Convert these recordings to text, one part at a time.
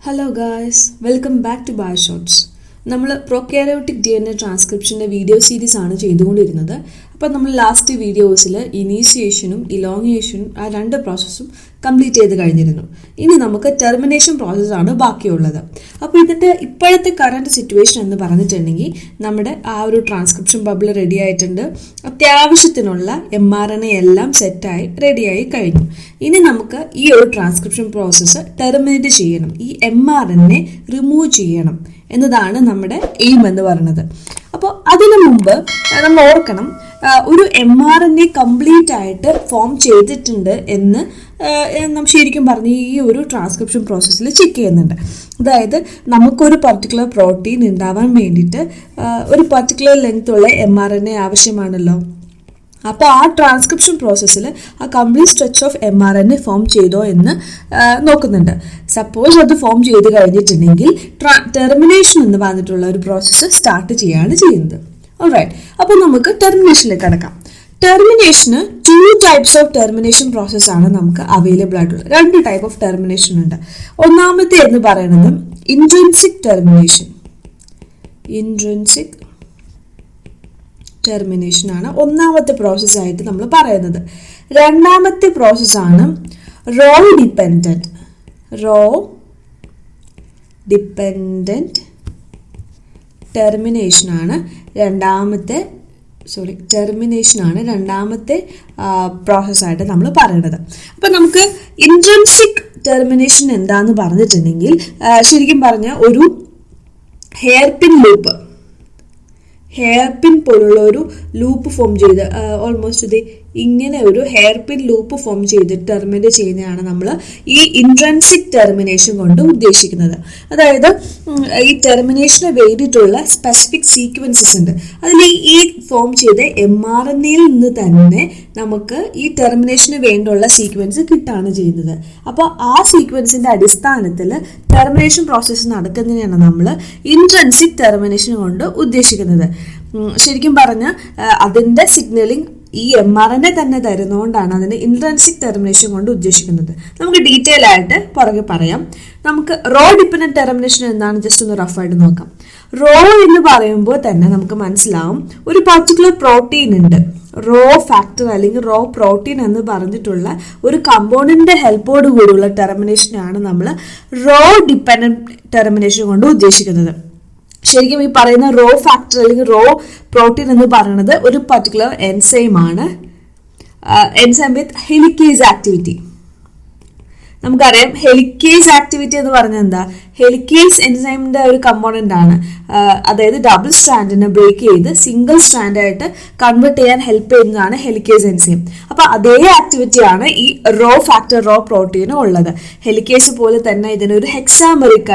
Hello guys, welcome back to Bioshots. നമ്മൾ prokaryotic DNA ട്രാൻസ്ക്രിപ്ഷൻ്റെ video series ആണ് ചെയ്തുകൊണ്ടിരുന്നത്. അപ്പോൾ നമ്മൾ ലാസ്റ്റ് വീഡിയോസിൽ ഇനീഷ്യേഷനും ഇലോങ്ങേഷനും ആ രണ്ട് പ്രോസസ്സും കംപ്ലീറ്റ് ചെയ്ത് കഴിഞ്ഞിരുന്നു. ഇനി നമുക്ക് ടെർമിനേഷൻ പ്രോസസ്സാണ് ബാക്കിയുള്ളത്. അപ്പോൾ ഇതിൻ്റെ ഇപ്പോഴത്തെ കറണ്ട് സിറ്റുവേഷൻ എന്ന് പറഞ്ഞിട്ടുണ്ടെങ്കിൽ നമ്മുടെ ആ ഒരു ട്രാൻസ്ക്രിപ്ഷൻ ബബിൾ റെഡി ആയിട്ടുണ്ട്. അത്യാവശ്യത്തിനുള്ള mRNA എല്ലാം സെറ്റായി റെഡിയായി കഴിഞ്ഞു. ഇനി നമുക്ക് ഈ ഒരു ട്രാൻസ്ക്രിപ്ഷൻ പ്രോസസ്സ് ടെർമിനേറ്റ് ചെയ്യണം, ഈ mRNA റിമൂവ് ചെയ്യണം എന്നതാണ് നമ്മുടെ എയിം എന്ന് പറയുന്നത്. അപ്പോൾ അതിനു മുമ്പ് നമ്മൾ ഓർക്കണം, ഒരു mRNA കംപ്ലീറ്റ് ആയിട്ട് ഫോം ചെയ്തിട്ടുണ്ട് എന്ന് നമ്മൾ ശരിക്കും പറഞ്ഞ് ഈ ഒരു ട്രാൻസ്ക്രിപ്ഷൻ പ്രോസസ്സിൽ ചെക്ക് ചെയ്യുന്നുണ്ട്. അതായത് നമുക്കൊരു പർട്ടിക്കുലർ പ്രോട്ടീൻ ഉണ്ടാവാൻ വേണ്ടിയിട്ട് ഒരു പർട്ടിക്കുലർ ലെങ്ത് ഉള്ള mRNA ആവശ്യമാണല്ലോ. അപ്പോൾ ആ ട്രാൻസ്ക്രിപ്ഷൻ പ്രോസസ്സിൽ ആ complete stretch of mRNA form ചെയ്തോ എന്ന് നോക്കുന്നുണ്ട്. സപ്പോസ് അത് ഫോം ചെയ്ത് കഴിഞ്ഞിട്ടുണ്ടെങ്കിൽ ടെർമിനേഷൻ എന്ന് പറഞ്ഞിട്ടുള്ള ഒരു പ്രോസസ്സ് സ്റ്റാർട്ട് ചെയ്യുകയാണ് ചെയ്യുന്നത്. ഓൾറൈറ്റ്, അപ്പോൾ നമുക്ക് ടെർമിനേഷനിലേക്ക് കടക്കാം. ടെർമിനേഷന് 2 ടൈപ്സ് ഓഫ് ടെർമിനേഷൻ പ്രോസസ്സാണ് നമുക്ക് അവൈലബിൾ ആയിട്ടുള്ളത്. 2 ടൈപ്പ് ഓഫ് ടെർമിനേഷൻ ഉണ്ട്. ഒന്നാമത്തെ എന്ന് പറയുന്നത് ഇൻട്രിൻസിക് ടെർമിനേഷൻ. ഇൻട്രിൻസിക് ടെർമിനേഷൻ ആണ് ഒന്നാമത്തെ പ്രോസസ്സായിട്ട് നമ്മൾ പറയുന്നത്. രണ്ടാമത്തെ പ്രോസസ്സാണ് റോ ഡിപ്പെൻഡൻറ്റ് ടെർമിനേഷനാണ് രണ്ടാമത്തെ പ്രോസസ്സായിട്ട് നമ്മൾ പറയുന്നത്. അപ്പം നമുക്ക് ഇൻട്രിൻസിക് ടെർമിനേഷൻ എന്താന്ന് പറഞ്ഞിട്ടുണ്ടെങ്കിൽ ശരിക്കും പറഞ്ഞാൽ ഒരു ഹെയർ പിൻ പോലുള്ള ഒരു ലൂപ്പ് ഫോം ചെയ്ത് ഓൾമോസ്റ്റ് ഇങ്ങനെ ഒരു ഹെയർ പിൻ ലൂപ്പ് ഫോം ചെയ്ത് ടെർമിനേറ്റ് ചെയ്യുന്നതാണ് നമ്മൾ ഈ ഇൻട്രിൻസിക് ടെർമിനേഷൻ കൊണ്ട് ഉദ്ദേശിക്കുന്നത്. അതായത് ഈ ടെർമിനേഷന് വേണ്ടിയിട്ടുള്ള സ്പെസിഫിക് സീക്വൻസസ് ഉണ്ട്. അതിൽ ഈ ഫോം ചെയ്ത mRNAയിൽ നിന്ന് തന്നെ നമുക്ക് ഈ ടെർമിനേഷന് വേണ്ടിയുള്ള സീക്വൻസ് കിട്ടുകയാണ് ചെയ്യുന്നത്. അപ്പോൾ ആ സീക്വൻസിന്റെ അടിസ്ഥാനത്തിൽ ടെർമിനേഷൻ പ്രോസസ്സ് നടക്കുന്നതിനാണ് നമ്മൾ ഇൻട്രിൻസിക് ടെർമിനേഷൻ കൊണ്ട് ഉദ്ദേശിക്കുന്നത്. ശരിക്കും പറഞ്ഞാൽ അതിൻ്റെ സിഗ്നലിംഗ് ഈ mRNA തന്നെ തരുന്നതുകൊണ്ടാണ് അതിന് ഇൻട്രിൻസിക് ടെർമിനേഷൻ കൊണ്ട് ഉദ്ദേശിക്കുന്നത്. നമുക്ക് ഡീറ്റെയിൽ ആയിട്ട് പുറകെ പറയാം. നമുക്ക് റോ ഡിപ്പെൻഡന്റ് ടെർമിനേഷൻ എന്താണ് ജസ്റ്റ് ഒന്ന് റഫായിട്ട് നോക്കാം. റോ എന്ന് പറയുമ്പോൾ തന്നെ നമുക്ക് മനസ്സിലാവും ഒരു പർട്ടിക്കുലർ പ്രോട്ടീൻ ഉണ്ട്. റോ ഫാക്ടർ അല്ലെങ്കിൽ റോ പ്രോട്ടീൻ എന്ന് പറഞ്ഞിട്ടുള്ള ഒരു കമ്പോണന്റിന്റെ ഹെൽപ്പോട് കൂടിയുള്ള ടെർമിനേഷനാണ് നമ്മൾ റോ ഡിപ്പെൻഡന്റ് ടെർമിനേഷൻ കൊണ്ട് ഉദ്ദേശിക്കുന്നത്. ശരിക്കും ഈ പറയുന്ന റോ ഫാക്ടർ അല്ലെങ്കിൽ റോ പ്രോട്ടീൻ എന്ന് പറയുന്നത് ഒരു പർട്ടിക്കുലർ എൻസൈം ആണ്. എൻസൈം വിത്ത് ഹെലിക്കേസ് ആക്ടിവിറ്റി. നമുക്കറിയാം ഹെലിക്കേസ് ആക്ടിവിറ്റി എന്ന് പറഞ്ഞാൽ എന്താ? ഹെലിക്കേസ് എൻസൈമിന്റെ ഒരു കമ്പോണന്റ് ആണ്. അതായത് ഡബിൾ സ്ട്രാൻഡിനെ ബ്രേക്ക് ചെയ്ത് സിംഗിൾ സ്ട്രാൻഡ് ആയിട്ട് കൺവേർട്ട് ചെയ്യാൻ ഹെൽപ്പ് ചെയ്യുന്നതാണ് ഹെലിക്കേസ് എൻസൈം. അപ്പൊ അതേ ആക്ടിവിറ്റിയാണ് ഈ റോ ഫാക്ടർ റോ പ്രോട്ടീനും ഉള്ളത്. ഹെലിക്കേസ് പോലെ തന്നെ ഇതിനൊരു ഹെക്സാമെറിക്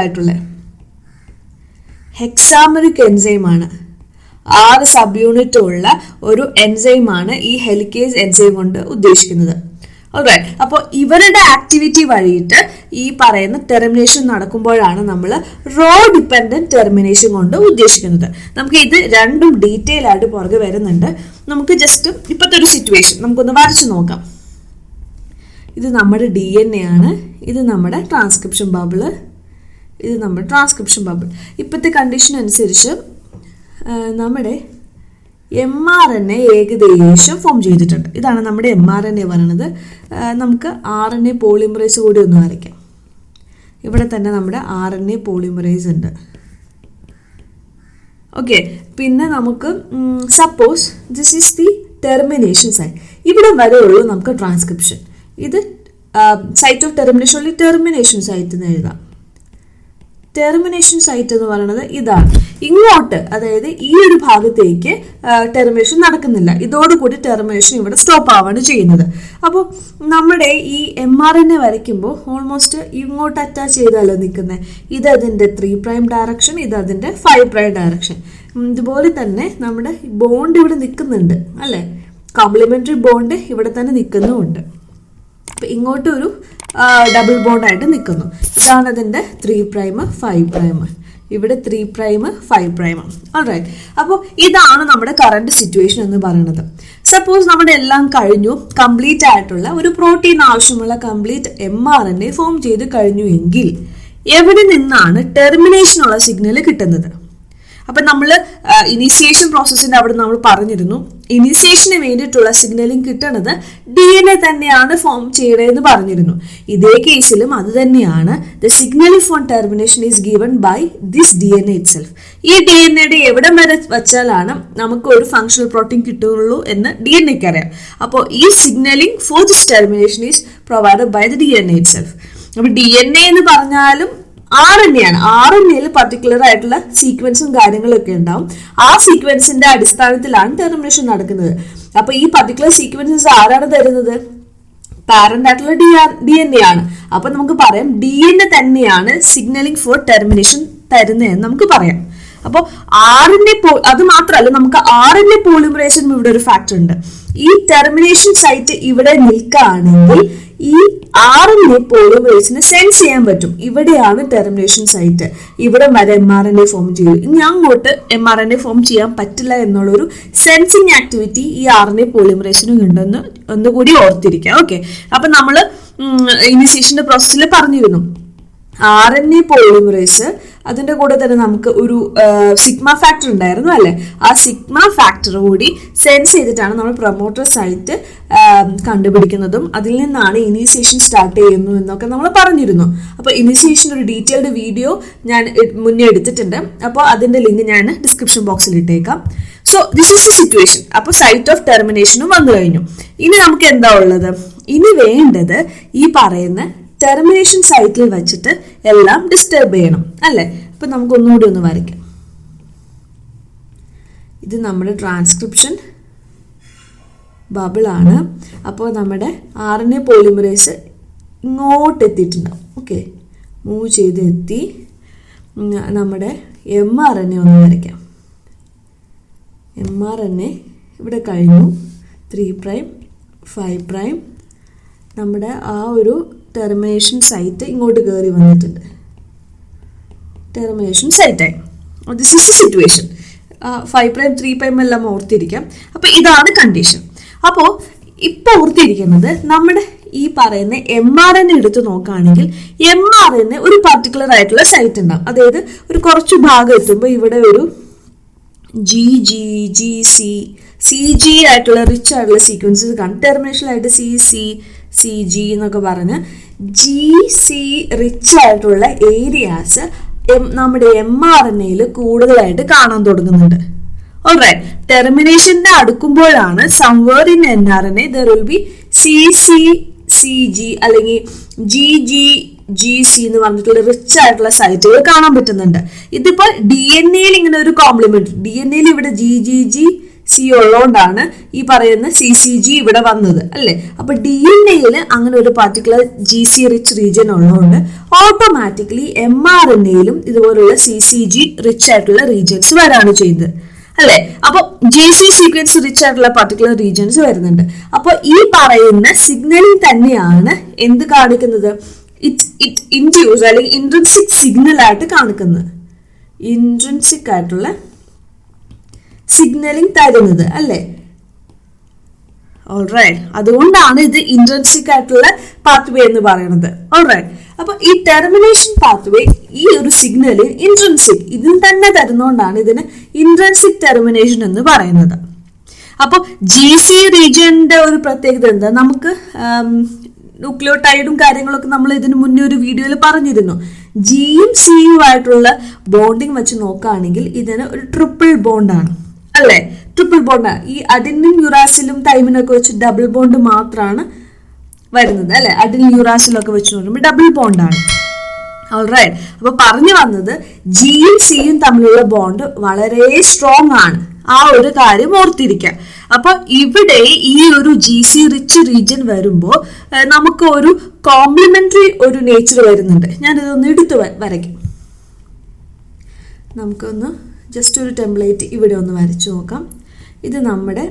എൻസൈമാണ്. 6 സബ് യൂണിറ്റ് ഉള്ള ഒരു എൻസൈമാണ് ഈ ഹെലിക്കേസ് എൻസൈം കൊണ്ട് ഉദ്ദേശിക്കുന്നത്. ഓൾറൈറ്റ്, അപ്പോൾ ഇവരുടെ ആക്ടിവിറ്റി വഴിയിട്ട് ഈ പറയുന്ന ടെർമിനേഷൻ നടക്കുമ്പോഴാണ് നമ്മൾ റോ ഡിപ്പെൻഡന്റ് ടെർമിനേഷൻ കൊണ്ട് ഉദ്ദേശിക്കുന്നത്. നമുക്ക് ഇത് രണ്ടും ഡീറ്റെയിൽ ആയിട്ട് പുറകെ വരുന്നുണ്ട്. നമുക്ക് ജസ്റ്റ് ഇപ്പോഴത്തെ ഒരു സിറ്റുവേഷൻ നമുക്കൊന്ന് വരച്ചു നോക്കാം. ഇത് നമ്മുടെ DNA ആണ്, ഇത് നമ്മുടെ ട്രാൻസ്ക്രിപ്ഷൻ ബബിള്, ഇത് നമ്മുടെ ട്രാൻസ്ക്രിപ്ഷൻ ബബിൾ. ഇപ്പോഴത്തെ കണ്ടീഷൻ അനുസരിച്ച് നമ്മുടെ mRNA ഏകദേശം ഫോം ചെയ്തിട്ടുണ്ട്. ഇതാണ് നമ്മുടെ mRNA പറയുന്നത്. നമുക്ക് RNA പോളിമറൈസ് കൂടി ഒന്ന് വരയ്ക്കാം. ഇവിടെ തന്നെ നമ്മുടെ RNA പോളിമറൈസ് ഉണ്ട്. ഓക്കെ, പിന്നെ നമുക്ക് suppose this is the termination site. ഇവിടെ വരെയുള്ളൂ നമുക്ക് ട്രാൻസ്ക്രിപ്ഷൻ. ഇത് സൈറ്റ് ഓഫ് ടെർമിനേഷൻ ഉള്ള ടെർമിനേഷൻ സൈറ്റ് എന്ന് എഴുതാം. ടെർമിനേഷൻ സൈറ്റ് എന്ന് പറയുന്നത് ഇതാണ്. ഇങ്ങോട്ട് അതായത് ഈ ഒരു ഭാഗത്തേക്ക് ടെർമിനേഷൻ നടക്കുന്നില്ല. ഇതോടുകൂടി ടെർമിനേഷൻ ഇവിടെ സ്റ്റോപ്പ് ആവാണ് ചെയ്യുന്നത്. അപ്പോൾ നമ്മുടെ ഈ mRNA വരയ്ക്കുമ്പോൾ ഓൾമോസ്റ്റ് ഇങ്ങോട്ട് അറ്റാച്ച് ചെയ്തല്ലോ നിൽക്കുന്നത്. ഇത് അതിൻ്റെ 3' ഡയറക്ഷൻ, ഇത് അതിൻ്റെ 5' ഡയറക്ഷൻ. ഇതുപോലെ തന്നെ നമ്മുടെ ബോണ്ട് ഇവിടെ നിൽക്കുന്നുണ്ട് അല്ലേ? കോംപ്ലിമെന്ററി ബോണ്ട് ഇവിടെ തന്നെ നിൽക്കുന്നുമുണ്ട്. അപ്പം ഇങ്ങോട്ടൊരു ഡബിൾ ബോണ്ട് ആയിട്ട് നിൽക്കുന്നു. ഇതാണ് അതിൻ്റെ 3' 5'. ഇവിടെ 3' 5'. ഓൾറൈറ്റ്, അപ്പോൾ ഇതാണ് നമ്മുടെ കറണ്ട് സിറ്റുവേഷൻ എന്ന് പറയുന്നത്. സപ്പോസ് നമ്മുടെ എല്ലാം കഴിഞ്ഞു, കംപ്ലീറ്റ് ആയിട്ടുള്ള ഒരു പ്രോട്ടീൻ ആവശ്യമുള്ള കംപ്ലീറ്റ് mRNA ഫോം ചെയ്ത് കഴിഞ്ഞു എങ്കിൽ എവിടെ നിന്നാണ് ടെർമിനേഷനുള്ള സിഗ്നൽ കിട്ടുന്നത്? അപ്പൊ നമ്മൾ ഇനീസിയേഷൻ പ്രോസസ്സിന്റെ അവിടെ നമ്മൾ പറഞ്ഞിരുന്നു, ഇനീസിയേഷന് വേണ്ടിയിട്ടുള്ള സിഗ്നലിംഗ് കിട്ടുന്നത് DNA തന്നെയാണ് ഫോം ചെയ്യണതെന്ന് പറഞ്ഞിരുന്നു. ഇതേ കേസിലും അത് തന്നെയാണ്. The signal for termination is given by this DNA itself. ഈ DNAയുടെ എവിടെ വരെ വച്ചാലാണ് നമുക്ക് ഒരു ഫങ്ഷണൽ പ്രോട്ടീൻ കിട്ടുള്ളൂ എന്ന് DNAക്ക് അറിയാം. അപ്പോൾ ഈ signalling for this termination is provided by the DNA itself. അപ്പൊ DNA എന്ന് പറഞ്ഞാലും RNA ആണ്. RNAയിൽ പർട്ടിക്കുലർ ആയിട്ടുള്ള സീക്വൻസും കാര്യങ്ങളൊക്കെ ഉണ്ടാവും. ആ സീക്വൻസിന്റെ അടിസ്ഥാനത്തിലാണ് ടെർമിനേഷൻ നടക്കുന്നത്. അപ്പൊ ഈ പർട്ടിക്കുലർ സീക്വൻസസ് ആരാണ് തരുന്നത്? പാരന്റ് ആയിട്ടുള്ള DNA ആണ്. അപ്പൊ നമുക്ക് പറയാം DNA തന്നെയാണ് സിഗ്നലിംഗ് ഫോർ ടെർമിനേഷൻ തരുന്നതെന്ന് നമുക്ക് പറയാം. അപ്പോൾ അത് മാത്രമല്ല, നമുക്ക് RNA പോളിമറേസിനും ഇവിടെ ഒരു ഫാക്ടർ ഉണ്ട്. ഈ ടെർമിനേഷൻ സൈറ്റ് ഇവിടെ നിൽക്കുകയാണെങ്കിൽ ഈ RNA പോളിമറേസിന് സെൻസ് ചെയ്യാൻ പറ്റും ഇവിടെയാണ് ടെർമിനേഷൻ സൈറ്റ്, ഇവിടെ വരെ mRNA ഫോം ചെയ്തു, ഇനി അങ്ങോട്ട് mRNA ഫോം ചെയ്യാൻ പറ്റില്ല എന്നുള്ളൊരു സെൻസിങ് ആക്ടിവിറ്റി ഈ RNA പോളിമറേസിനും ഉണ്ടെന്ന് ഒന്നുകൂടി ഓർത്തിരിക്കാം. ഓക്കെ, അപ്പൊ നമ്മൾ ഇനിസിയേഷന്റെ പ്രോസസ്സിൽ പറഞ്ഞിരുന്നു RNA പോളിമറേസ്, അതിന്റെ കൂടെ തന്നെ നമുക്ക് ഒരു സിഗ്മ ഫാക്ടർ ഉണ്ടായിരുന്നു അല്ലെ? ആ സിഗ്മ ഫാക്ടർ കൂടി സെൻസ് ചെയ്തിട്ടാണ് നമ്മൾ പ്രൊമോട്ടർ സൈറ്റ് കണ്ടുപിടിക്കുന്നതും അതിൽ നിന്നാണ് ഇനീസിയേഷൻ സ്റ്റാർട്ട് ചെയ്യുന്നു എന്നൊക്കെ നമ്മൾ പറഞ്ഞിരുന്നു. അപ്പോൾ ഇനീസിയേഷൻ ഒരു ഡീറ്റെയിൽഡ് വീഡിയോ ഞാൻ മുന്നേ എടുത്തിട്ടുണ്ട്. അപ്പോൾ അതിന്റെ ലിങ്ക് ഞാൻ ഡിസ്ക്രിപ്ഷൻ ബോക്സിൽ ഇട്ടേക്കാം. So this is the situation. അപ്പോൾ സൈറ്റ് ഓഫ് ടെർമിനേഷനും വന്നു കഴിഞ്ഞു. ഇനി നമുക്ക് എന്താ ഉള്ളത്? ഇനി വേണ്ടത് ഈ പറയുന്ന ടെർമിനേഷൻ സൈറ്റിൽ വെച്ചിട്ട് എല്ലാം ഡിസ്റ്റർബ് ചെയ്യണം അല്ലെ? അപ്പൊ നമുക്ക് ഒന്നുകൂടി ഒന്ന് വരയ്ക്കാം. ഇത് നമ്മുടെ ട്രാൻസ്ക്രിപ്ഷൻ ബബിളാണ്. അപ്പോൾ നമ്മുടെ RNA പോളിമറേസ് ഇങ്ങോട്ട് എത്തിയിട്ടുണ്ടാവും. ഓക്കെ, മൂവ് ചെയ്ത് എത്തി. നമ്മുടെ mRNA ഒന്ന് വരയ്ക്കാം. mRNA ഇവിടെ കഴിഞ്ഞു. 3' 5'. നമ്മുടെ ആ ഒരു ടെർമിനേഷൻ സൈറ്റ് ഇങ്ങോട്ട് കയറി വന്നിട്ടുണ്ട്. ടെർമിനേഷൻ സൈറ്റായി. This is the situation. 5' 3' എല്ലാം ഓർത്തിരിക്കാം. അപ്പൊ ഇതാണ് കണ്ടീഷൻ. അപ്പോൾ ഇപ്പൊ ഓർത്തിരിക്കുന്നത് നമ്മുടെ ഈ പറയുന്ന mRNA എടുത്ത് നോക്കുകയാണെങ്കിൽ mRNA ഒരു പർട്ടിക്കുലർ ആയിട്ടുള്ള സൈറ്റ് ഉണ്ടാവും. അതായത് ഒരു കുറച്ച് ഭാഗം എത്തുമ്പോൾ ഇവിടെ ഒരു GG GC CG ആയിട്ടുള്ള റിച്ച് ആയിട്ടുള്ള സീക്വൻസസ് കാണും. ടെർമിനേഷനിലായിട്ട് CC CG എന്നൊക്കെ പറഞ്ഞ് GC റിച്ച് ആയിട്ടുള്ള ഏരിയാസ് നമ്മുടെ mRNAയിൽ കൂടുതലായിട്ട് കാണാൻ തുടങ്ങുന്നുണ്ട്. ഓൾറൈറ്റ്, ടെർമിനേഷന്റെ അടുക്കുമ്പോഴാണ് somewhere in mRNA there will be CC CG അല്ലെങ്കിൽ GG GC എന്ന് പറഞ്ഞിട്ടുള്ള റിച്ച് ആയിട്ടുള്ള സൈറ്റുകൾ കാണാൻ പറ്റുന്നുണ്ട്. ഇതിപ്പോൾ DNAയിൽ ഇങ്ങനെ ഒരു കോംപ്ലിമെന്റ്, DNAയിൽ ഇവിടെ GGG C ഉള്ളതുകൊണ്ടാണ് ഈ പറയുന്ന CCG ഇവിടെ വന്നത് അല്ലേ? അപ്പൊ DNA അങ്ങനെ ഒരു പർട്ടിക്കുലർ GC റിച്ച് റീജിയൻ ഉള്ളതുകൊണ്ട് ഓട്ടോമാറ്റിക്കലി mRNAയിലും ഇതുപോലുള്ള CCG റിച്ച് ആയിട്ടുള്ള റീജിയൻസ് വരാണ് ചെയ്യുന്നത് അല്ലെ? അപ്പൊ GC സീക്വൻസ് റിച്ച് ആയിട്ടുള്ള പർട്ടിക്കുലർ റീജിയൻസ് വരുന്നുണ്ട്. അപ്പൊ ഈ പറയുന്ന സിഗ്നലിംഗ് തന്നെയാണ് എന്ത് കാണിക്കുന്നത്? ഇറ്റ് ഇൻഡ്യൂസ് അല്ലെങ്കിൽ ഇൻട്രിൻസിക് സിഗ്നൽ ആയിട്ട് കാണിക്കുന്നത്, ഇൻട്രിൻസിക് ആയിട്ടുള്ള സിഗ്നലിംഗ് തരുന്നത് അല്ലെ? ഓൾറൈറ്റ്, അതുകൊണ്ടാണ് ഇത് ഇൻട്രിൻസിക് ആയിട്ടുള്ള പാത്വേ എന്ന് പറയുന്നത്. ഓൾറൈറ്റ്, അപ്പൊ ഈ ടെർമിനേഷൻ പാത്വേ ഈ ഒരു സിഗ്നല് ഇൻട്രിൻസിക് ഇതിൽ തന്നെ തരുന്നോണ്ടാണ് ഇതിന് ഇൻട്രിൻസിക് ടെർമിനേഷൻ എന്ന് പറയുന്നത്. അപ്പൊ GC റീജിയന്റെ ഒരു പ്രത്യേകത എന്താ? നമുക്ക് ന്യൂക്ലിയോടൈഡും കാര്യങ്ങളൊക്കെ നമ്മൾ ഇതിന് മുന്നേ ഒരു വീഡിയോയിൽ പറഞ്ഞിരുന്നു. Gയും Cയും ആയിട്ടുള്ള ബോണ്ടിങ് വെച്ച് നോക്കുകയാണെങ്കിൽ ഇതിന് ഒരു ട്രിപ്പിൾ ബോണ്ടാണ് അല്ലെ? Triple bond. ഈ അഡിനിൻ യുറാസിലും തൈമിനൊക്കെ വെച്ച് ഡബിൾ ബോണ്ട് മാത്രമാണ് വരുന്നത് അല്ലെ? അഡിനിൻ യുറാസിലൊക്കെ വെച്ച് നോക്കുമ്പോൾ ഡബിൾ ബോണ്ടാണ്. ഓൾറൈറ്റ്, അപ്പൊ പറഞ്ഞു വന്നത് Gയും Cയും തമ്മിലുള്ള ബോണ്ട് വളരെ സ്ട്രോങ് ആണ്. ആ ഒരു കാര്യം ഓർത്തിരിക്കുക. അപ്പൊ ഇവിടെ ഈ ഒരു GC റിച്ച് റീജിയൻ വരുമ്പോൾ നമുക്ക് ഒരു കോംപ്ലിമെന്ററി ഒരു നേച്ചർ വരുന്നുണ്ട്. ഞാനിതൊന്ന് എടുത്ത് വരയ്ക്കും. നമുക്കൊന്ന് ജസ്റ്റ് ഒരു ടെംപ്ലേറ്റ് ഇവിടെ ഒന്ന് വരച്ചു നോക്കാം. ഇത് നമ്മുടെ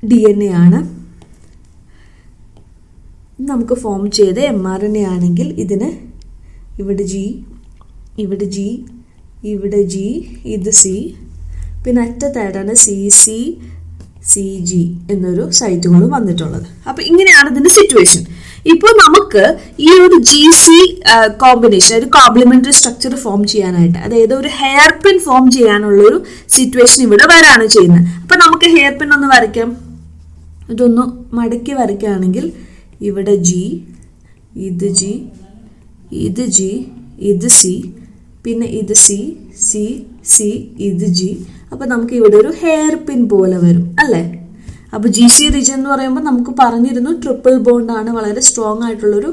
DNA ആണ്. നമുക്ക് ഫോം ചെയ്ത mRNA ആണെങ്കിൽ ഇതിന് ഇവിടെ G, ഇവിടെ G, ഇവിടെ G, ഇത് C, പിന്നെ അറ്റത്തായിട്ടാണ് CC CG എന്നൊരു സൈറ്റുകളും വന്നിട്ടുള്ളത്. അപ്പൊ ഇങ്ങനെയാണ് ഇതിന്റെ സിറ്റുവേഷൻ. ഇപ്പോൾ നമുക്ക് ഈ ഒരു GC കോമ്പിനേഷൻ, ഒരു കോംപ്ലിമെന്ററി സ്ട്രക്ചർ ഫോം ചെയ്യാനായിട്ട്, അതായത് ഒരു ഹെയർ പിൻ ഫോം ചെയ്യാനുള്ള ഒരു സിറ്റുവേഷൻ ഇവിടെ വരാണ് ചെയ്യുന്നത്. അപ്പൊ നമുക്ക് ഹെയർ പിൻ ഒന്ന് വരയ്ക്കാം. ഇതൊന്ന് മടക്കി വരയ്ക്കുകയാണെങ്കിൽ ഇവിടെ G, ഇത് G, ഇത് G, ഇത് C, പിന്നെ ഇത് C, C, C, ഇത് G. അപ്പൊ നമുക്ക് ഇവിടെ ഒരു ഹെയർ പിൻ പോലെ വരും അല്ലേ? അപ്പോൾ GC റീജിയൻ എന്ന് പറയുമ്പോൾ നമുക്ക് പറഞ്ഞിരുന്നു ട്രിപ്പിൾ ബോണ്ടാണ്, വളരെ സ്ട്രോങ് ആയിട്ടുള്ളൊരു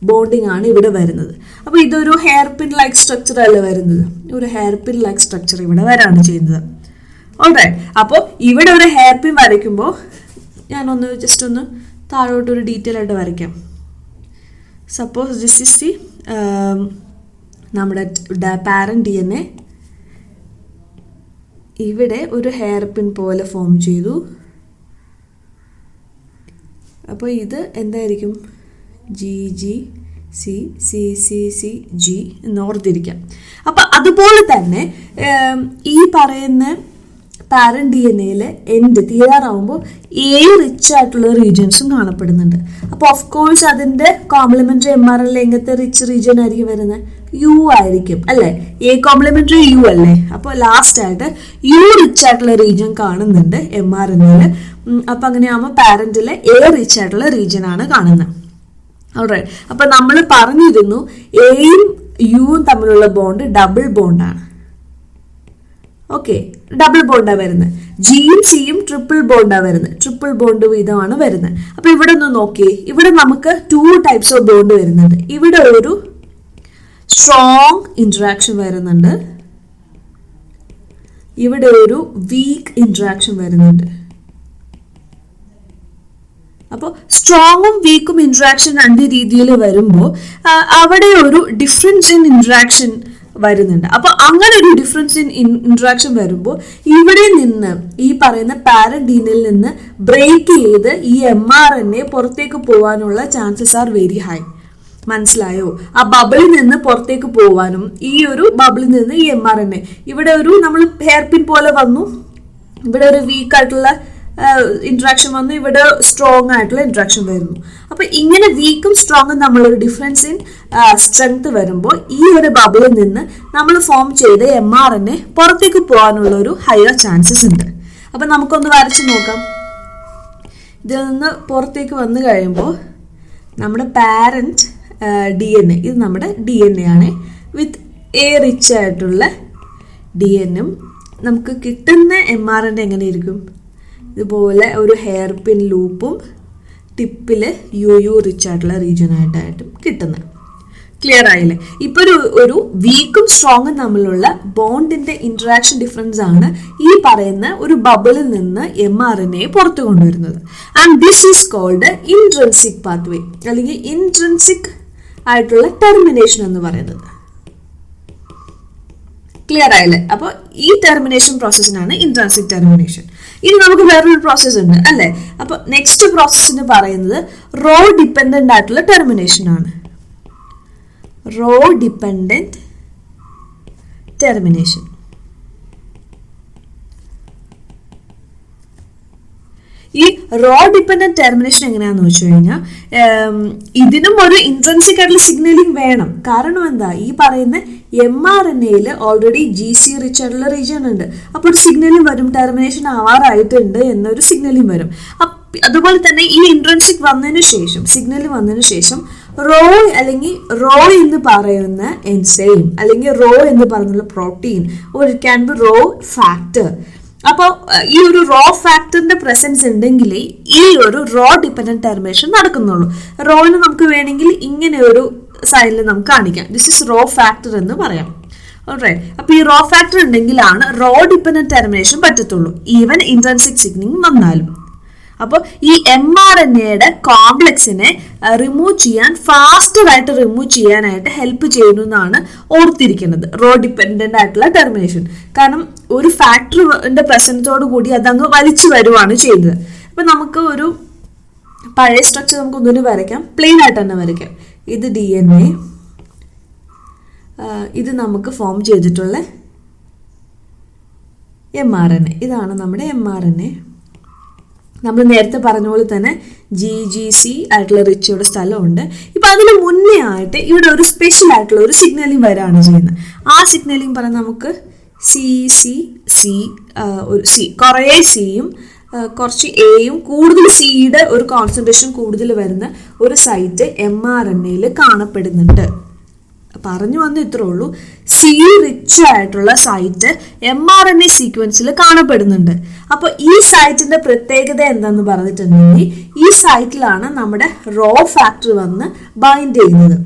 ബോണ്ടിങ് ആണ് ഇവിടെ വരുന്നത്. അപ്പോൾ ഇതൊരു ഹെയർ പിൻ ലൈക്ക് സ്ട്രക്ചർ അല്ല വരുന്നത്, ഒരു ഹെയർ പിൻ ലൈക്ക് സ്ട്രക്ചർ ഇവിടെ വരാണ് ചെയ്യുന്നത്. ഓൾറൈറ്റ്, അപ്പോൾ ഇവിടെ ഒരു ഹെയർ പിൻ വരയ്ക്കുമ്പോൾ ഞാനൊന്ന് ജസ്റ്റ് ഒന്ന് താഴോട്ടൊരു ഡീറ്റെയിൽ ആയിട്ട് വരയ്ക്കാം. സപ്പോസ് ദിസ് ഇസ് ദി നമ്മുടെ പാരന്റ് DNA. ഇവിടെ ഒരു ഹെയർ പിൻ പോലെ ഫോം ചെയ്തു. അപ്പോൾ ഇത് എന്തായിരിക്കും? GG C C C C G എന്ന് ഓർത്തിരിക്കാം. അപ്പം അതുപോലെ തന്നെ ഈ പറയുന്ന പാരന്റ് DNA എൻഡ് തീരാറാവുമ്പോൾ റിച്ച് ആയിട്ടുള്ള റീജിയൻസും കാണപ്പെടുന്നുണ്ട്. അപ്പോൾ ഓഫ് കോഴ്സ് അതിൻ്റെ കോംപ്ലിമെന്ററി MRNA എങ്ങനത്തെ റിച്ച് റീജിയൻ ആയിരിക്കും വരുന്നത്? U ആയിരിക്കും അല്ലേ? കോംപ്ലിമെന്ററി U അല്ലേ? അപ്പോൾ ലാസ്റ്റ് ആയിട്ട് U റിച്ച് ആയിട്ടുള്ള റീജിയൻ കാണുന്നുണ്ട് MRNA. അപ്പൊ അങ്ങനെയാകുമ്പോൾ പാരന്റിലെ റിച്ച് ആയിട്ടുള്ള റീജിയൻ ആണ് കാണുന്നത്. ഓൾറൈറ്റ്, അപ്പൊ നമ്മൾ പറഞ്ഞിരുന്നു എയും യുവും തമ്മിലുള്ള bond double ബോണ്ടാണ്. Okay, double bonda വരുന്നത്. ജിയും സിയും ട്രിപ്പിൾ ബോണ്ടാ വരുന്നത്, ട്രിപ്പിൾ ബോണ്ട് വീതമാണ് വരുന്നത്. അപ്പൊ ഇവിടെ ഒന്ന് നോക്കിയേ, ഇവിടെ നമുക്ക് 2 ടൈപ്സ് ഓഫ് ബോണ്ട് വരുന്നുണ്ട്. ഇവിടെ ഒരു സ്ട്രോങ് ഇന്ററാക്ഷൻ വരുന്നുണ്ട്, ഇവിടെ ഒരു വീക്ക് ഇന്ററാക്ഷൻ വരുന്നുണ്ട്. അപ്പോൾ സ്ട്രോങ്ങും വീക്കും ഇന്ററാക്ഷൻ 2 രീതിയിൽ വരുമ്പോൾ അവിടെ ഒരു ഡിഫറൻസ് ഇൻ ഇന്ററാക്ഷൻ വരുന്നുണ്ട്. അപ്പൊ അങ്ങനെ ഒരു ഡിഫറൻസ് ഇൻ ഇന്ററാക്ഷൻ വരുമ്പോൾ ഇവിടെ നിന്ന് ഈ പറയുന്ന പാരന്റ് DNA നിന്ന് ബ്രേക്ക് ചെയ്ത് ഈ MRNA പുറത്തേക്ക് പോകാനുള്ള ചാൻസസ് ആർ വെരി ഹൈ. മനസ്സിലായോ? ആ ബബിളിൽ നിന്ന് പുറത്തേക്ക് പോവാനും ഈ ഒരു ബബിളിൽ നിന്ന് ഈ MRNA ഇവിടെ ഒരു നമ്മൾ ഹെയർ പിൻ പോലെ വന്നു, ഇവിടെ ഒരു വീക്ക് ആയിട്ടുള്ള ഇന്ററാക്ഷൻ വന്നു, ഇവിടെ സ്ട്രോങ് ആയിട്ടുള്ള ഇന്ററാക്ഷൻ വരുന്നു. അപ്പൊ ഇങ്ങനെ വീക്കും സ്ട്രോങ്ങും നമ്മളൊരു ഡിഫറൻസ് ഇൻ സ്ട്രെങ്ത് വരുമ്പോൾ ഈ ഒരു ബബിളിൽ നിന്ന് നമ്മൾ ഫോം ചെയ്ത MRNA പുറത്തേക്ക് പോകാനുള്ള ഒരു ഹയർ ചാൻസസ് ഉണ്ട്. അപ്പൊ നമുക്കൊന്ന് വരച്ച് നോക്കാം. ഇതിൽ നിന്ന് പുറത്തേക്ക് വന്നു കഴിയുമ്പോൾ നമ്മുടെ പാരന്റ് DNA, ഇത് നമ്മുടെ DNA ആണ്. വിത്ത് റിച്ച് ആയിട്ടുള്ള DNA നമുക്ക് കിട്ടുന്ന MRNA എങ്ങനെ ഇരിക്കും? ഇതുപോലെ ഒരു ഹെയർ പിൻ ലൂപ്പും ടിപ്പിൽ യു റിച്ച് ആയിട്ടുള്ള റീജിയൻ ആയിട്ടായിട്ടും കിട്ടുന്നത്. ക്ലിയർ ആയില്ലേ? ഇപ്പൊ ഒരു വീക്കും സ്ട്രോങ്ങും തമ്മിലുള്ള ബോണ്ടിന്റെ ഇന്ററാക്ഷൻ ഡിഫറൻസ് ആണ് ഈ പറയുന്ന ഒരു ബബിളിൽ നിന്ന് MRNA പുറത്തു കൊണ്ടുവരുന്നത്. And this is called intrinsic pathway, അല്ലെങ്കിൽ ഇൻട്രിൻസിക് ആയിട്ടുള്ള ടെർമിനേഷൻ എന്ന് പറയുന്നത്. ക്ലിയർ ആയില്ലേ? അപ്പോൾ ഈ ടെർമിനേഷൻ പ്രോസസ്സിനാണ് ഇൻട്രിൻസിക് ടെർമിനേഷൻ. ഇനി നമുക്ക് വേറൊരു പ്രോസസ്സ് ഉണ്ട് അല്ലേ? അപ്പൊ നെക്സ്റ്റ് പ്രോസസ്സിന് പറയുന്നത് റോ ഡിപ്പെൻഡന്റ് ആയിട്ടുള്ള ടെർമിനേഷൻ ആണ്. Rho dependent termination. ഈ റോ ഡിപ്പെൻഡന്റ് ടെർമിനേഷൻ എങ്ങനെയാന്ന് വെച്ച് കഴിഞ്ഞാൽ ഇതിനും ഒരു ഇൻട്രിൻസിക് ആയിട്ടുള്ള സിഗ്നലിംഗ് വേണം. കാരണം എന്താ? ഈ പറയുന്ന MRNA ഓൾറെഡി GC റിച്ച് ആയിട്ടുള്ള റീജിയൻ ഉണ്ട്. അപ്പോൾ ഒരു സിഗ്നലിംഗ് വരും, ടെർമിനേഷൻ ആവാറായിട്ടുണ്ട് എന്നൊരു സിഗ്നലിംഗ് വരും. അതുപോലെ തന്നെ ഈ ഇൻട്രിൻസിക് വന്നതിന് ശേഷം, സിഗ്നൽ വന്നതിന് ശേഷം റോ അല്ലെങ്കിൽ റോ എന്ന് പറയുന്ന എൻസൈം അല്ലെങ്കിൽ റോ എന്ന് പറയുന്ന protein or it can be rho factor. അപ്പോൾ ഈ ഒരു റോ ഫാക്ടറിന്റെ പ്രസൻസ് ഉണ്ടെങ്കിൽ ഈ ഒരു റോ ഡിപ്പെൻഡന്റ് ടെർമിനേഷൻ നടക്കുന്നുള്ളൂ. റോയിന് നമുക്ക് വേണമെങ്കിൽ ഇങ്ങനെ ഒരു സൈഡിൽ നമുക്ക് കാണിക്കാം, ദിസ് ഇസ് റോ ഫാക്ടർ എന്ന് പറയാം. ഓൾറൈറ്റ്, അപ്പൊ ഈ റോ ഫാക്ടർ ഉണ്ടെങ്കിലാണ് റോ ഡിപ്പെൻഡന്റ് ടെർമിനേഷൻ പറ്റത്തുള്ളൂ, ഈവൻ ഇൻട്രിൻസിക് സിഗ്നലിംഗ് വന്നാലും. അപ്പോൾ ഈ MRNA കോംപ്ലക്സിനെ റിമൂവ് ചെയ്യാൻ, ഫാസ്റ്റർ ആയിട്ട് റിമൂവ് ചെയ്യാനായിട്ട് ഹെൽപ്പ് ചെയ്യുന്നു എന്നാണ് ഓർത്തിരിക്കുന്നത് റോ ഡിപ്പെൻഡന്റ് ആയിട്ടുള്ള ടെർമിനേഷൻ. കാരണം ഒരു ഫാക്ടറിന്റെ പ്രസൻസോട് കൂടി അതങ്ങ് വലിച്ചു വരുവാണ് ചെയ്യുന്നത്. അപ്പൊ നമുക്ക് ഒരു പഴയ സ്ട്രക്ചർ നമുക്ക് ഒന്നുകൂടി വരയ്ക്കാം, പ്ലെയിൻ ആയിട്ട് തന്നെ വരയ്ക്കാം. ഇത് DNA, ഇത് നമുക്ക് ഫോം ചെയ്തിട്ടുള്ള MRNA, ഇതാണ് നമ്മുടെ MRNA. നമ്മൾ നേരത്തെ പറഞ്ഞ പോലെ തന്നെ GGC ആയിട്ടുള്ള റിച്ചയുടെ സ്ഥലമുണ്ട്. ഇപ്പം അതിന് മുന്നേ ആയിട്ട് ഇവിടെ ഒരു സ്പെഷ്യൽ ആയിട്ടുള്ള ഒരു സിഗ്നലിംഗ് വരാണ് ചെയ്യുന്നത്. ആ സിഗ്നലിംഗ് പറഞ്ഞാൽ നമുക്ക് ഒരു C, കുറേ സിയും കുറച്ച് എയും കൂടുതൽ സിയുടെ ഒരു കോൺസെൻട്രേഷൻ കൂടുതൽ വരുന്ന ഒരു സൈറ്റ് mRNAയിൽ കാണപ്പെടുന്നുണ്ട്. പറഞ്ഞു വന്ന് ഇത്രേ ഉള്ളൂ. സി റിച്ച് ആയിട്ടുള്ള സൈറ്റ് mRNA സീക്വൻസിൽ കാണപ്പെടുന്നുണ്ട്. അപ്പോൾ ഈ സൈറ്റിന്റെ പ്രത്യേകത എന്താന്ന് പറഞ്ഞിട്ടുണ്ടെങ്കിൽ ഈ സൈറ്റിലാണ് നമ്മുടെ റോ ഫാക്ടർ വന്ന് ബൈൻഡ് ചെയ്യുന്നത്.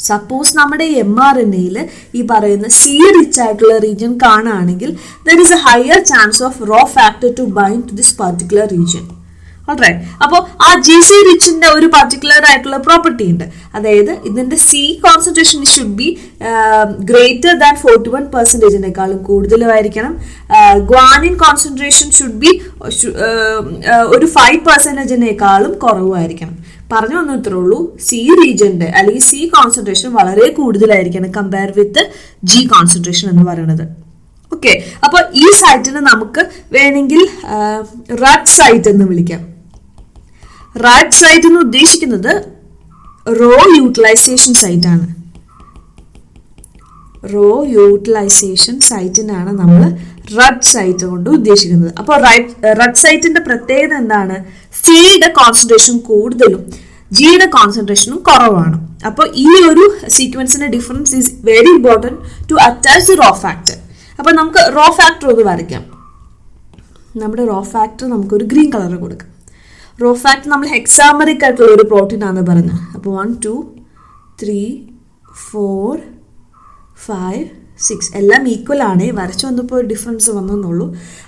സപ്പോസ് നമ്മുടെ mRNAയിൽ ഈ പറയുന്ന സി റിച്ച് ആയിട്ടുള്ള റീജിയൻ കാണുകയാണെങ്കിൽ there is a higher chance of rho factor to bind to this particular region. All right. അപ്പോൾ ആ GC റിച്ചിന്റെ ഒരു പർട്ടിക്കുലർ ആയിട്ടുള്ള പ്രോപ്പർട്ടി ഉണ്ട്. അതായത് ഇതിന്റെ C concentration should be greater than 41%-നേക്കാളും കൂടുതലായിരിക്കണം. ഗ്വാനിൻ കോൺസെൻട്രേഷൻ ഷുഡ് ബി ഒരു 5%-നേക്കാളും കുറവായിരിക്കണം. പറഞ്ഞു വന്നു ഇത്രേ ഉള്ളൂ. C റീജിയന്റെ അല്ലെങ്കിൽ C കോൺസെൻട്രേഷൻ വളരെ കൂടുതലായിരിക്കണം കമ്പയർ വിത്ത് G കോൺസെൻട്രേഷൻ എന്ന് പറയുന്നത്. ഓക്കെ. അപ്പോൾ ഈ സൈറ്റിനെ നമുക്ക് വേണമെങ്കിൽ റഡ് സൈറ്റ് എന്ന് വിളിക്കാം. റഡ് സൈറ്റ് എന്ന് ഉദ്ദേശിക്കുന്നത് റോ യൂട്ടിലൈസേഷൻ സൈറ്റ് ആണ്. റോ യൂട്ടിലൈസേഷൻ സൈറ്റിനാണ് നമ്മൾ റഡ് സൈറ്റ് കൊണ്ട് ഉദ്ദേശിക്കുന്നത്. അപ്പോൾ റഡ് സൈറ്റിന്റെ പ്രത്യേകത എന്താണ്? സിയുടെ കോൺസെൻട്രേഷൻ കൂടുതലും ജിയുടെ കോൺസെൻട്രേഷനും കുറവാണ്. അപ്പോൾ ഈ ഒരു സീക്വൻസിന്റെ difference is very important to attach the rho factor. അപ്പോൾ നമുക്ക് റോ ഫാക്ടർ ഒന്ന് വരയ്ക്കാം. നമ്മുടെ റോ ഫാക്ടർ നമുക്കൊരു ഗ്രീൻ കളർ കൊടുക്കാം. റോ ഫാക്ടർ നമ്മൾ ഹെക്സാമറിക് ആയിട്ടുള്ള ഒരു പ്രോട്ടീൻ ആണെന്ന് പറഞ്ഞത്. അപ്പോൾ 1 2 3 4 5 6 എല്ലാം ഈക്വൽ ആണ്. വരച്ചു വന്നപ്പോൾ ഡിഫറൻസ് വന്നെന്നുള്ളൂ.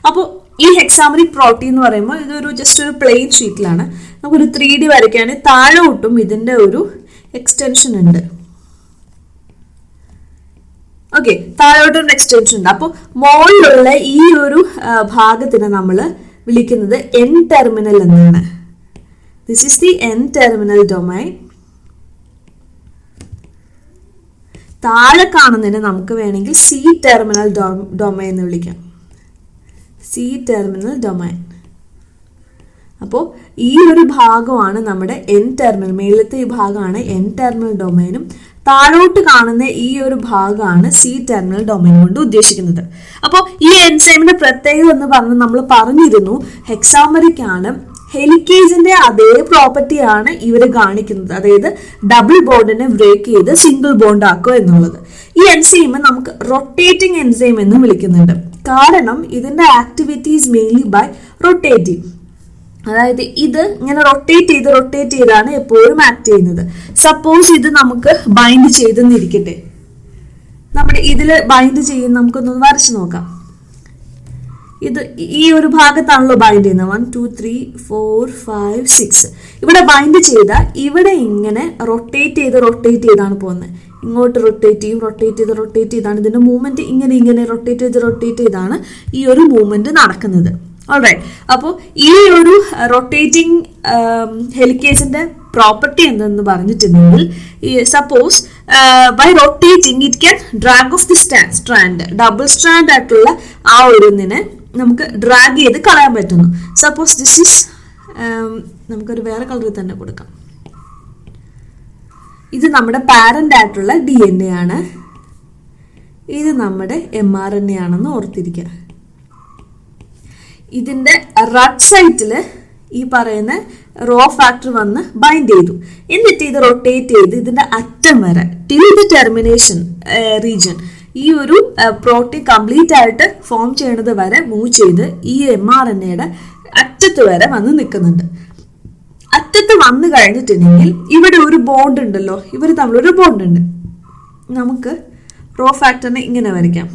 അപ്പോൾ ഈ ഹെക്സാമറിക് പ്രോട്ടീൻ എന്ന് പറയുമ്പോൾ ഇതൊരു ജസ്റ്റ് ഒരു പ്ലെയിൻ ഷീറ്റിലാണ്. നമുക്കൊരു 3D വരയ്ക്കുകയാണെങ്കിൽ താഴോട്ടും ഇതിൻ്റെ ഒരു എക്സ്റ്റൻഷൻ ഉണ്ട്. ഓക്കെ, താഴോട്ടൊരു എക്സ്റ്റൻഷൻ ഉണ്ട്. അപ്പോൾ മോളിലുള്ള ഈ ഒരു ഭാഗത്തിനെ നമ്മൾ വിളിക്കുന്നത് N ടെർമിനൽ എന്നാണ്. This is the N terminal domain. താഴെ കാണുന്നതിന് നമുക്ക് വേണമെങ്കിൽ C ടെർമിനൽ ഡൊമൈൻ എന്ന് വിളിക്കാം. C terminal domain. അപ്പോൾ ഈ ഒരു ഭാഗമാണ് നമ്മുടെ N ടെർമിനൽ. മേളത്തെ ഈ ഭാഗമാണ് N ടെർമിനൽ ഡൊമൈനും താഴോട്ട് കാണുന്ന ഈ ഒരു ഭാഗമാണ് C ടെർമിനൽ ഡൊമൈൻ കൊണ്ട് ഉദ്ദേശിക്കുന്നത്. അപ്പോൾ ഈ എൻസൈമിന്റെ പ്രത്യേകത എന്ന് പറഞ്ഞ് നമ്മൾ പറഞ്ഞിരുന്നു ഹെക്സാമറിക് ആണ്. ഹെലിക്കേസിന്റെ അതേ പ്രോപ്പർട്ടിയാണ് ഇവർ കാണിക്കുന്നത്. അതായത് ഡബിൾ ബോണ്ടിനെ ബ്രേക്ക് ചെയ്ത് സിംഗിൾ ബോണ്ട് ആക്കുക എന്നുള്ളത്. ഈ എൻസൈം നമുക്ക് റൊട്ടേറ്റിംഗ് എൻസൈം എന്ന് വിളിക്കുന്നുണ്ട്. കാരണം ഇതിന്റെ ആക്ടിവിറ്റീസ് മെയിൻലി ബൈ റൊട്ടേറ്റിംഗ്. അതായത് ഇത് ഇങ്ങനെ റൊട്ടേറ്റ് ചെയ്താണ് എപ്പോഴും ആക്ട് ചെയ്യുന്നത്. സപ്പോസ് ഇത് നമുക്ക് ബൈൻഡ് ചെയ്തെന്നിരിക്കട്ടെ. നമ്മുടെ ഇതിൽ ബൈൻഡ് ചെയ്യുന്ന നമുക്കൊന്ന് വരച്ചു നോക്കാം. ഇത് ഈ ഒരു ഭാഗത്താണല്ലോ ബൈൻഡ് ചെയ്യുന്നത്. 1 2 3 4 5 6 ഇവിടെ ബൈൻഡ് ചെയ്ത ഇവിടെ ഇങ്ങനെ റൊട്ടേറ്റ് ചെയ്താണ് പോകുന്നത്. ഇങ്ങോട്ട് റൊട്ടേറ്റ് ചെയ്താണ് ഇതിന്റെ മൂവ്മെന്റ്. ഇങ്ങനെ റൊട്ടേറ്റ് ചെയ്താണ് ഈ ഒരു മൂവ്മെന്റ് നടക്കുന്നത്. ഓൾറൈറ്റ്. അപ്പോൾ ഈ ഒരു റൊട്ടേറ്റിംഗ് ഹെലിക്കേസിന്റെ പ്രോപ്പർട്ടി എന്തെന്ന് പറഞ്ഞിട്ടുണ്ടെങ്കിൽ suppose by rotating it can drag of the strand. Double strand ആയിട്ടുള്ള ആ ഒരിതിനെ നമുക്ക് ഡ്രാഗ് ചെയ്ത് കളയാൻ പറ്റുന്നു. സപ്പോസ് ദിസ് ഈസ് നമുക്കൊരു വേറെ കളറിൽ തന്നെ കൊടുക്കാം. ഇത് നമ്മുടെ പാരന്റ് ആയിട്ടുള്ള DNA ആണ്. ഇത് നമ്മുടെ mRNA ആണെന്ന് ഓർത്തിരിക്കുക. ഇതിന്റെ റഡ് സൈറ്റില് ഈ പറയുന്ന റോ ഫാക്ടർ വന്ന് ബൈൻഡ് ചെയ്തു. എന്നിട്ട് ഇത് റൊട്ടേറ്റ് ചെയ്ത് ഇതിന്റെ അറ്റം വരെ ടിൽ ദി ടെർമിനേഷൻ റീജിയൻ ഈ ഒരു പ്രോട്ടീൻ കംപ്ലീറ്റ് ആയിട്ട് ഫോം ചെയ്യണത് വരെ മൂവ് ചെയ്ത് ഈ mRNAയുടെ അറ്റത്ത് വരെ വന്ന് നിൽക്കുന്നുണ്ട്. അറ്റത്ത് വന്നു കഴിഞ്ഞിട്ടുണ്ടെങ്കിൽ ഇവിടെ ഒരു ബോണ്ട് ഉണ്ടല്ലോ, ഇവർ തമ്മിലൊരു ബോണ്ട് ഉണ്ട്. നമുക്ക് റോ ഫാക്ടറിനെ ഇങ്ങനെ വരയ്ക്കാം.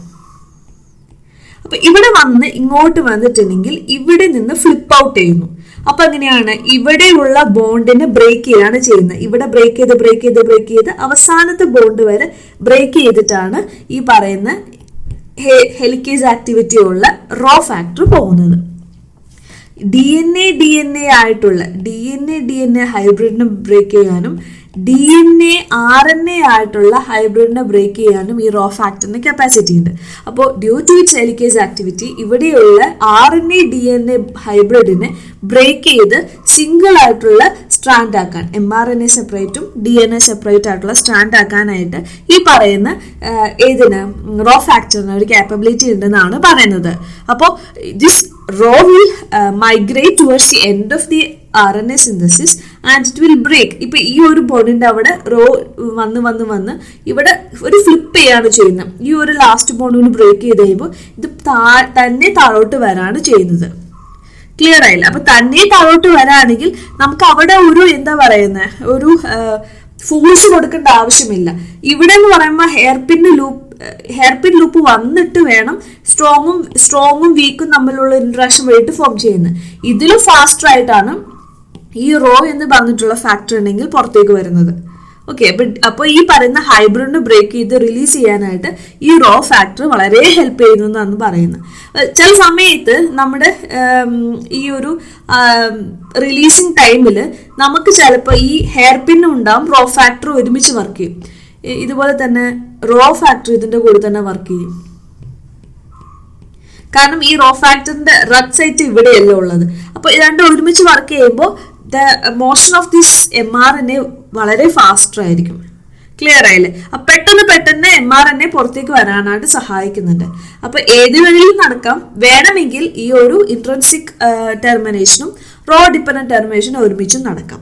അപ്പൊ ഇവിടെ വന്ന് ഇങ്ങോട്ട് വന്നിട്ടുണ്ടെങ്കിൽ ഇവിടെ നിന്ന് ഫ്ലിപ്പ് ഔട്ട് ചെയ്യുന്നു. അപ്പൊ എങ്ങനെയാണ് ഇവിടെയുള്ള ബോണ്ടിനെ ബ്രേക്ക് ചെയ്യാണ് ചെയ്യുന്നത്. ഇവിടെ ബ്രേക്ക് ചെയ്ത് അവസാനത്തെ ബോണ്ട് വരെ ബ്രേക്ക് ചെയ്തിട്ടാണ് ഈ പറയുന്ന ഹെലിക്കേസ് ആക്ടിവിറ്റി ഉള്ള റോ ഫാക്ടർ പോകുന്നത്. DNA ആയിട്ടുള്ള DNA ഹൈബ്രിഡിനെ ബ്രേക്ക് ചെയ്യാനും DNA RNA ആയിട്ടുള്ള ഹൈബ്രിഡിനെ ബ്രേക്ക് ചെയ്യാനും ഈ റോ ഫാക്ടറിന് കപ്പാസിറ്റി ഉണ്ട്. അപ്പോൾ due to its helicase activity ഇവിടെയുള്ള RNA DNA ഹൈബ്രിഡിനെ ബ്രേക്ക് ചെയ്ത് സിംഗിൾ ആയിട്ടുള്ള സ്ട്രാൻഡ് ആക്കാൻ, mRNA സെപ്പറേറ്റും DNA സെപ്പറേറ്റ് ആയിട്ടുള്ള സ്ട്രാൻഡ് ആക്കാനായിട്ട് ഈ പറയുന്ന ഏതിന് റോ ഫാക്ടറിന് ഒരു കാപ്പബിലിറ്റി ഉണ്ടെന്നാണ് പറയുന്നത്. അപ്പോൾ this rho will migrate towards the end of the RNA synthesis and it will break. ഇപ്പൊ ഈ ഒരു ബോണ്ടിന്റെ അവിടെ റോ വന്ന് ഇവിടെ ഒരു ഫ്ലിപ്പ് ചെയ്യാണ് ചെയ്യുന്നത്. ഈ ഒരു ലാസ്റ്റ് ബോണ്ട് കൊണ്ട് ബ്രേക്ക് ചെയ്ത് കഴിയുമ്പോൾ ഇത് തന്നെ താഴോട്ട് വരാണ് ചെയ്യുന്നത്. ക്ലിയർ ആയില്ല? അപ്പൊ തന്നെ താഴോട്ട് വരാണെങ്കിൽ നമുക്ക് അവിടെ ഒരു എന്താ പറയുന്നത് ഒരു ഫോഴ്സ് കൊടുക്കേണ്ട ആവശ്യമില്ല. ഇവിടെ എന്ന് പറയുമ്പോൾ ഹെയർപിൻ ലൂപ്പ് വന്നിട്ട് വേണം സ്ട്രോങ്ങും വീക്കും തമ്മിലുള്ള ഇന്ററാക്ഷൻ വഴിയിട്ട് ഫോം ചെയ്യുന്നത്. ഇതിലും ഫാസ്റ്റർ ആയിട്ടാണ് ഈ റോ എന്ന് പറഞ്ഞിട്ടുള്ള ഫാക്ടർ ഉണ്ടെങ്കിൽ പുറത്തേക്ക് വരുന്നത്. ഓക്കെ, അപ്പോൾ ഈ പറയുന്ന ഹൈബ്രിഡിന് ബ്രേക്ക് ചെയ്ത് റിലീസ് ചെയ്യാനായിട്ട് ഈ റോ ഫാക്ടർ വളരെ ഹെൽപ്പ് ചെയ്യുന്നു എന്നാണ് പറയുന്നത്. ചില സമയത്ത് നമ്മുടെ ഈ ഒരു റിലീസിങ് ടൈമിൽ നമുക്ക് ചിലപ്പോൾ ഈ ഹെയർ പിന്നും ഉണ്ടാവും, റോ ഫാക്ടർ ഒരുമിച്ച് വർക്ക് ചെയ്യും. ഇതുപോലെ തന്നെ റോ ഫാക്ടർ ഇതിന്റെ കൂടെ തന്നെ വർക്ക് ചെയ്യും. കാരണം ഈ റോ ഫാക്ടറിന്റെ റഡ് സൈറ്റ് ഇവിടെയല്ല ഉള്ളത്. അപ്പൊ രണ്ടും ഒരുമിച്ച് വർക്ക് ചെയ്യുമ്പോൾ the motion of this mRNA വളരെ ഫാസ്റ്റർ ആയിരിക്കും. ക്ലിയർ ആയില്ലേ? അപ്പൊ പെട്ടെന്ന് mRNA പുറത്തേക്ക് വരാനായിട്ട് സഹായിക്കുന്നുണ്ട്. അപ്പൊ ഏത് വഴിയും നടക്കാം. വേണമെങ്കിൽ ഈ ഒരു ഇൻട്രൻസിക് ടെർമിനേഷനും റോ ഡിപെൻഡന്റ് ടെർമിനേഷനും ഒരുമിച്ചും നടക്കാം.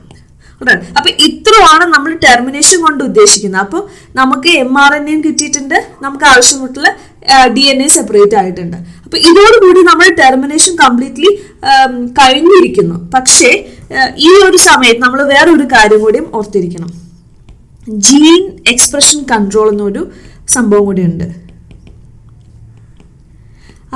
അപ്പൊ ഇത്രയാണ് നമ്മൾ ടെർമിനേഷൻ കൊണ്ട് ഉദ്ദേശിക്കുന്നത്. അപ്പോൾ നമുക്ക് mRNA കിട്ടിയിട്ടുണ്ട്, നമുക്ക് ആവശ്യമായിട്ടുള്ള DNA സെപ്പറേറ്റ് ആയിട്ടുണ്ട്. അപ്പൊ ഇതോടുകൂടി നമ്മൾ ടെർമിനേഷൻ കംപ്ലീറ്റ്ലി കഴിഞ്ഞിരിക്കുന്നു. പക്ഷേ ഈ ഒരു സമയത്ത് നമ്മൾ വേറൊരു കാര്യം കൂടിയും ഓർത്തിരിക്കണം. ജീൻ എക്സ്പ്രഷൻ കൺട്രോൾ എന്നൊരു സംഭവം കൂടി ഉണ്ട്.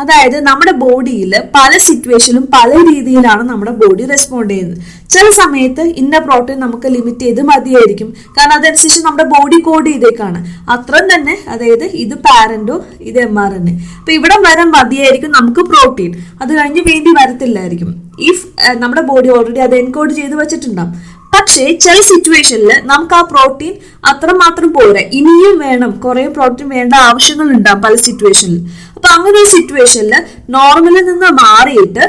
അതായത് നമ്മുടെ ബോഡിയിൽ പല സിറ്റുവേഷനിലും പല രീതിയിലാണ് നമ്മുടെ ബോഡി റെസ്പോണ്ട് ചെയ്യുന്നത്. ചില സമയത്ത് ഇന്ന പ്രോട്ടീൻ നമുക്ക് ലിമിറ്റ് ചെയ്ത് മതിയായിരിക്കും, കാരണം അതനുസരിച്ച് നമ്മുടെ ബോഡി കോഡ് ചെയ്തേക്കാണ് അത്രയും തന്നെ. അതായത് ഇത് പാരന്റോ ഇത് mRNA. അപ്പൊ ഇവിടെ വരാൻ മതിയായിരിക്കും നമുക്ക് പ്രോട്ടീൻ, അത് കഴിഞ്ഞ് വേണ്ടി വരത്തില്ലായിരിക്കും ഇഫ് നമ്മുടെ ബോഡി ഓൾറെഡി അത് എൻകോഡ് ചെയ്ത് വെച്ചിട്ടുണ്ടാവും. പക്ഷേ ചില സിറ്റുവേഷനിൽ നമുക്ക് ആ പ്രോട്ടീൻ അത്രമാത്രം പോരാ, ഇനിയും വേണം, കുറെ പ്രോട്ടീൻ വേണ്ട ആവശ്യങ്ങൾ ഉണ്ടാവും പല സിറ്റുവേഷനിൽ. അപ്പൊ അങ്ങനെ ഒരു സിറ്റുവേഷനിൽ നോർമലിൽ നിന്ന് മാറിയിട്ട്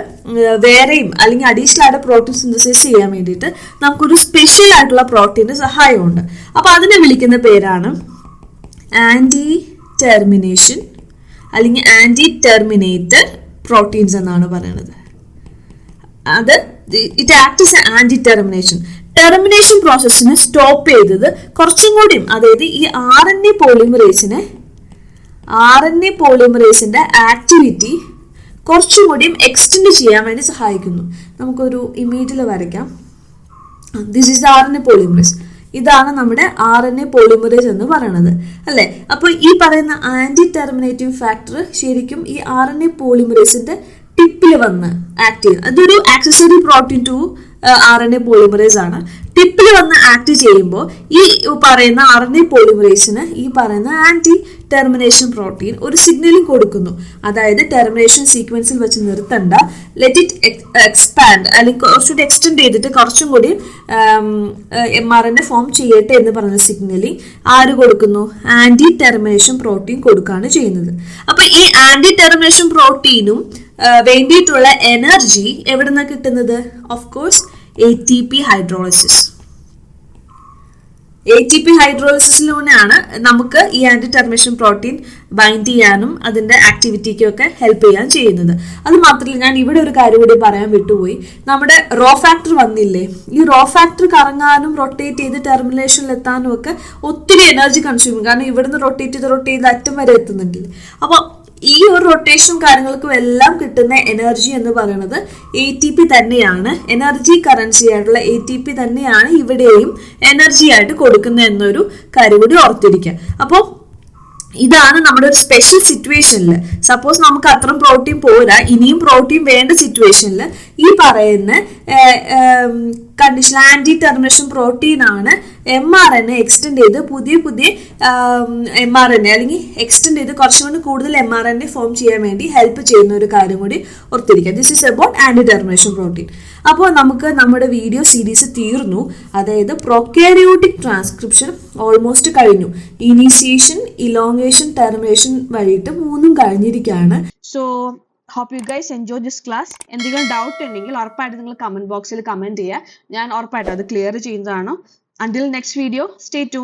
വേറെയും അല്ലെങ്കിൽ അഡീഷണൽ ആയിട്ട് പ്രോട്ടീൻ സിന്തസിസ് ചെയ്യാൻ വേണ്ടിയിട്ട് നമുക്കൊരു സ്പെഷ്യൽ ആയിട്ടുള്ള പ്രോട്ടീന്റെ സഹായമുണ്ട്. അപ്പൊ അതിനെ വിളിക്കുന്ന പേരാണ് ആന്റി ടെർമിനേഷൻ അല്ലെങ്കിൽ ആന്റി ടെർമിനേറ്റഡ് പ്രോട്ടീൻസ് എന്നാണ് പറയുന്നത്. അത് it act as anti termination പ്രോസസ്സിനെ സ്റ്റോപ്പ് ചെയ്തത് കുറച്ചും കൂടിയും, അതായത് ഈ RNA പോളിമറേസിന്റെ ആക്ടിവിറ്റി കുറച്ചും കൂടിയും എക്സ്റ്റെൻഡ് ചെയ്യാൻ വേണ്ടി സഹായിക്കുന്നു. നമുക്കൊരു ഇമേജിൽ വരയ്ക്കാം. This is RNA polymerase. ഇതാണ് നമ്മുടെ RNA പോളിമറേസ് എന്ന് പറയുന്നത്, അല്ലെ? അപ്പൊ ഈ പറയുന്ന ആന്റി ടെർമിനേറ്റീവ് ഫാക്ടർ ശരിക്കും ഈ RNA പോളിമറേസിന്റെ ടിപ്പിൽ വന്ന് ആക്ട് ചെയ്യുന്നത്. അതൊരു accessory protein to RNA polymerase ആണ്. ടിപ്പിൽ വന്ന് ആക്ട് ചെയ്യുമ്പോൾ ഈ പറയുന്ന RNA പോളിമറേസിന് ഈ പറയുന്ന ആന്റി ടെർമിനേഷൻ പ്രോട്ടീൻ ഒരു സിഗ്നലിംഗ് കൊടുക്കുന്നു. അതായത് ടെർമിനേഷൻ സീക്വൻസിൽ വെച്ച് നിർത്തണ്ട, ലെറ്റ് ഇറ്റ് എക്സ്പാൻഡ് അല്ലെങ്കിൽ കുറച്ചുകൂടി എക്സ്റ്റെൻഡ് ചെയ്തിട്ട് കുറച്ചും കൂടി mRNA ഫോം ചെയ്യട്ടെ എന്ന് പറയുന്ന സിഗ്നലിംഗ് ആര് കൊടുക്കുന്നു? ആന്റി ടെർമിനേഷൻ പ്രോട്ടീൻ കൊടുക്കുകയാണ് ചെയ്യുന്നത്. അപ്പൊ ഈ ആന്റി ടെർമിനേഷൻ പ്രോട്ടീനും വേണ്ടിയിട്ടുള്ള എനർജി എവിടെ നിന്നാണ് കിട്ടുന്നത്? Of course ATP hydrolysis. ATP ഹൈഡ്രോളിസിസിലൂടെയാണ് നമുക്ക് ഈ ആന്റി ടെർമിനേഷൻ പ്രോട്ടീൻ ബൈൻഡ് ചെയ്യാനും അതിന്റെ ആക്ടിവിറ്റിക്കും ഒക്കെ ഹെൽപ്പ് ചെയ്യാൻ ചെയ്യുന്നത്. അത് മാത്രമല്ല, ഞാൻ ഇവിടെ ഒരു കാര്യം കൂടി പറയാൻ വിട്ടുപോയി. നമ്മുടെ റോ ഫാക്ടർ വന്നില്ലേ, ഈ റോ ഫാക്ടർ കറങ്ങാനും റൊട്ടേറ്റ് ചെയ്ത് ടെർമിനേഷനിൽ എത്താനും ഒക്കെ ഒത്തിരി എനർജി കൺസ്യൂം ചെയ്യും. കാരണം ഇവിടുന്ന് റൊട്ടേറ്റ് ചെയ്ത് അറ്റം വരെ എത്തുന്നുണ്ടല്ലേ. അപ്പോൾ ഈ ഒരു റൊട്ടേഷൻ കാര്യങ്ങൾക്കും എല്ലാം കിട്ടുന്ന എനർജി എന്ന് പറയുന്നത് ATP തന്നെയാണ്. എനർജി കറൻസി ആയിട്ടുള്ള ATP തന്നെയാണ് ഇവിടെയും എനർജി ആയിട്ട് കൊടുക്കുന്നത് എന്നൊരു കാര്യം കൂടി ഓർത്തിരിക്കുക. അപ്പോൾ ഇതാണ് നമ്മുടെ ഒരു സ്പെഷ്യൽ സിറ്റുവേഷനിൽ, സപ്പോസ് നമുക്ക് അത്രയും പ്രോട്ടീൻ പോരാ, ഇനിയും പ്രോട്ടീൻ വേണ്ട സിറ്റുവേഷനിൽ ഈ പറയുന്ന കണ്ടീഷൻ ആന്റി ടെർമിനേഷൻ പ്രോട്ടീൻ ആണ് mRNA എക്സ്റ്റെൻഡ് ചെയ്ത് പുതിയ mRNA അല്ലെങ്കിൽ എക്സ്റ്റെൻഡ് ചെയ്ത് കുറച്ചുകൂടി കൂടുതൽ mRNA ഫോം ചെയ്യാൻ വേണ്ടി ഹെൽപ്പ് ചെയ്യുന്ന ഒരു കാര്യം കൂടി ഓർത്തിരിക്കുക. This is about anti termination protein. അപ്പോൾ നമുക്ക് നമ്മുടെ വീഡിയോ സീരീസ് തീർന്നു. അതായത് പ്രൊക്കാരിയോട്ടിക് ട്രാൻസ്ക്രിപ്ഷൻ ഓൾമോസ്റ്റ് കഴിഞ്ഞു. ഇനീഷ്യേഷൻ, ഇലോങ്ങേഷൻ, ടെർമിനേഷൻ വഴിയിട്ട് 3 കഴിഞ്ഞിരിക്കുകയാണ്. So hope you guys enjoy this class. എന്തെങ്കിലും ഡൗട്ട് ഉണ്ടെങ്കിൽ ഉറപ്പായിട്ട് നിങ്ങൾ കമന്റ് ബോക്സിൽ കമന്റ് ചെയ്യുക. ഞാൻ ഉറപ്പായിട്ട് അത് ക്ലിയർ ചെയ്യുന്നതാണ്. Until next video, stay tuned.